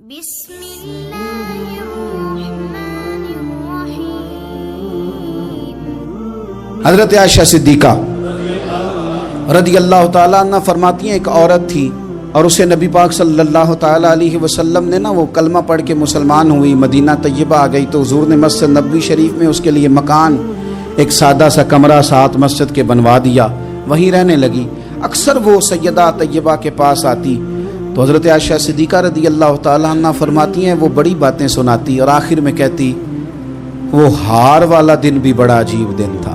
بسم اللہ الرحمن الرحیم۔ حضرت عائشہ صدیقہ رضی اللہ تعالیٰ عنہ فرماتی ہیں، ایک عورت تھی اور اسے نبی پاک صلی اللہ تعالیٰ علیہ وسلم نے وہ کلمہ پڑھ کے مسلمان ہوئی، مدینہ طیبہ آ گئی تو حضور نے مسجد نبوی شریف میں اس کے لیے مکان، ایک سادہ سا کمرہ ساتھ مسجد کے بنوا دیا، وہیں رہنے لگی۔ اکثر وہ سیدہ طیبہ کے پاس آتی تو حضرت عائشہ صدیقہ رضی اللہ تعالیٰ عنہ فرماتی ہیں وہ بڑی باتیں سناتی اور آخر میں کہتی وہ ہار والا دن بھی بڑا عجیب دن تھا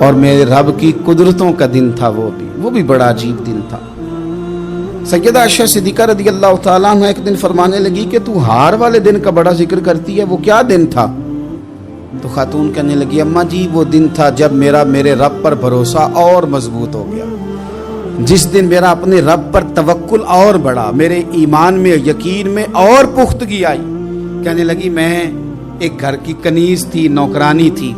اور میرے رب کی قدرتوں کا دن تھا، وہ بھی بڑا عجیب دن تھا۔ سیدہ عائشہ صدیقہ رضی اللہ تعالیٰ عنہ ایک دن فرمانے لگی کہ تو ہار والے دن کا بڑا ذکر کرتی ہے، وہ کیا دن تھا؟ تو خاتون کہنے لگی اماں جی وہ دن تھا جب میرے رب پر بھروسہ اور مضبوط ہو گیا، جس دن میرا اپنے رب پر توکل اور بڑھا، میرے ایمان میں یقین میں اور پختگی آئی۔ کہنے لگی میں ایک گھر کی کنیز تھی، نوکرانی تھی،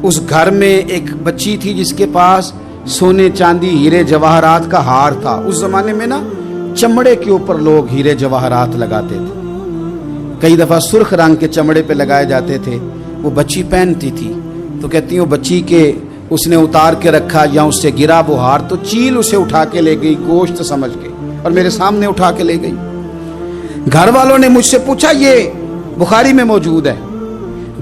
اس گھر میں ایک بچی تھی جس کے پاس سونے چاندی ہیرے جواہرات کا ہار تھا۔ اس زمانے میں چمڑے کے اوپر لوگ ہیرے جواہرات لگاتے تھے، کئی دفعہ سرخ رنگ کے چمڑے پہ لگائے جاتے تھے، وہ بچی پہنتی تھی تو کہتی ہیں وہ بچی کے اس نے اتار کے رکھا یا اس سے گرا وہ ہار تو چیل اسے اٹھا کے لے گئی گوشت سمجھ کے اور میرے سامنے اٹھا کے لے گئی۔ گھر والوں نے مجھ سے پوچھا، یہ بخاری میں موجود ہے،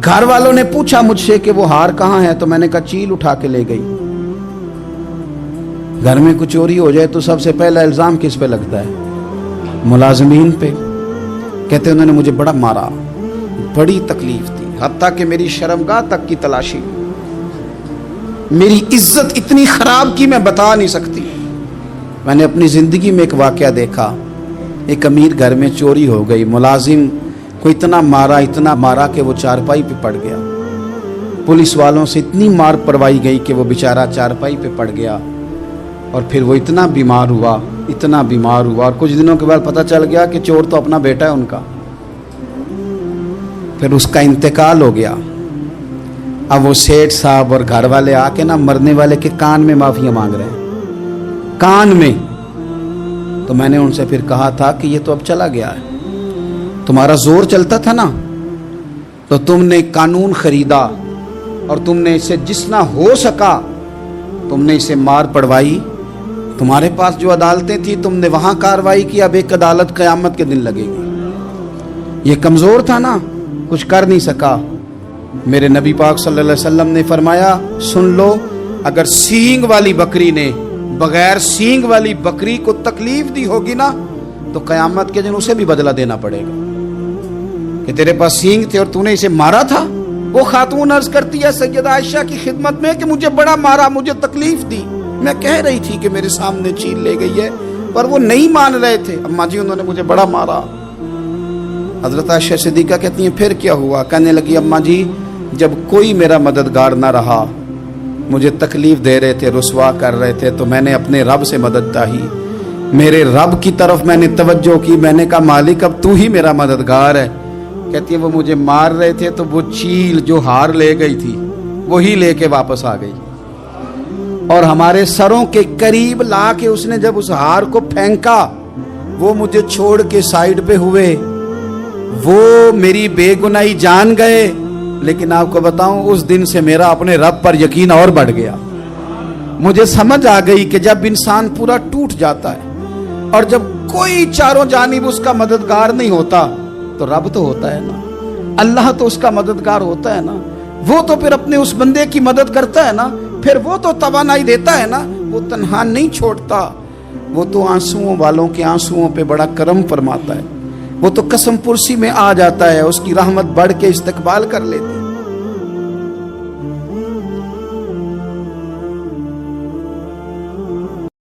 گھر والوں نے پوچھا مجھ سے کہ وہ ہار کہاں ہے تو میں نے کہا چیل اٹھا کے لے گئی۔ گھر میں کچھ چوری ہو جائے تو سب سے پہلا الزام کس پہ لگتا ہے؟ ملازمین پہ۔ کہتے انہوں نے مجھے بڑا مارا، بڑی تکلیف تھی، حتیٰ کہ میری شرمگاہ تک کی تلاشی، میری عزت اتنی خراب کی میں بتا نہیں سکتی۔ میں نے اپنی زندگی میں ایک واقعہ دیکھا، ایک امیر گھر میں چوری ہو گئی، ملازم کو اتنا مارا کہ وہ چارپائی پہ پڑ گیا، پولیس والوں سے اتنی مار پروائی گئی کہ وہ بیچارہ چارپائی پہ پڑ گیا اور پھر وہ اتنا بیمار ہوا اور کچھ دنوں کے بعد پتہ چل گیا کہ چور تو اپنا بیٹا ہے ان کا، پھر اس کا انتقال ہو گیا۔ اب وہ سیٹھ صاحب اور گھر والے آ کے مرنے والے کے کان میں معافی مانگ رہے ہیں، کان میں۔ تو میں نے ان سے پھر کہا تھا کہ یہ تو اب چلا گیا ہے، تمہارا زور چلتا تھا تو تم نے قانون خریدا اور تم نے اسے جتنا ہو سکا تم نے اسے مار پڑوائی، تمہارے پاس جو عدالتیں تھی تم نے وہاں کاروائی کی، اب ایک عدالت قیامت کے دن لگے گی۔ یہ کمزور تھا کچھ کر نہیں سکا۔ میرے نبی پاک صلی اللہ علیہ وسلم نے فرمایا سن لو، اگر سینگ والی بکری نے بغیر سینگ والی بکری کو تکلیف دی ہوگی تو قیامت کے دن اسے بھی بدلہ دینا پڑے گا کہ تیرے پاس سینگ تھے اور تو نے اسے مارا تھا۔ وہ خاتون عرض کرتی ہے سیدہ عائشہ کی خدمت میں کہ مجھے بڑا مارا، مجھے تکلیف دی، میں کہہ رہی تھی کہ میرے سامنے چیل لے گئی ہے پر وہ نہیں مان رہے تھے، اماں جی انہوں نے مجھے بڑا مارا۔ حضرت عائشہ صدیقہ کہتی ہیں پھر کیا ہوا؟ کہنے لگی اماں جی جب کوئی میرا مددگار نہ رہا، مجھے تکلیف دے رہے تھے، رسوا کر رہے تھے، تو میں نے اپنے رب سے مدد چاہی، میرے رب کی طرف میں نے توجہ کی، میں نے کہا مالک اب تو ہی میرا مددگار ہے۔ کہتی ہے وہ مجھے مار رہے تھے تو وہ چیل جو ہار لے گئی تھی وہی لے کے واپس آ گئی اور ہمارے سروں کے قریب لا کے اس نے جب اس ہار کو پھینکا وہ مجھے چھوڑ کے سائیڈ پہ ہوئے، وہ میری بے گناہی جان گئے، لیکن آپ کو بتاؤں اس دن سے میرا اپنے رب پر یقین اور بڑھ گیا۔ مجھے سمجھ آ گئی کہ جب انسان پورا ٹوٹ جاتا ہے اور جب کوئی چاروں جانب اس کا مددگار نہیں ہوتا تو رب تو ہوتا ہے اللہ تو اس کا مددگار ہوتا ہے وہ تو پھر اپنے اس بندے کی مدد کرتا ہے پھر وہ تو توانائی دیتا ہے وہ تنہا نہیں چھوڑتا، وہ تو آنسوؤں والوں کے آنسوؤں پہ بڑا کرم فرماتا ہے، وہ تو قسم پرسی میں آ جاتا ہے، اس کی رحمت بڑھ کے استقبال کر لیتی۔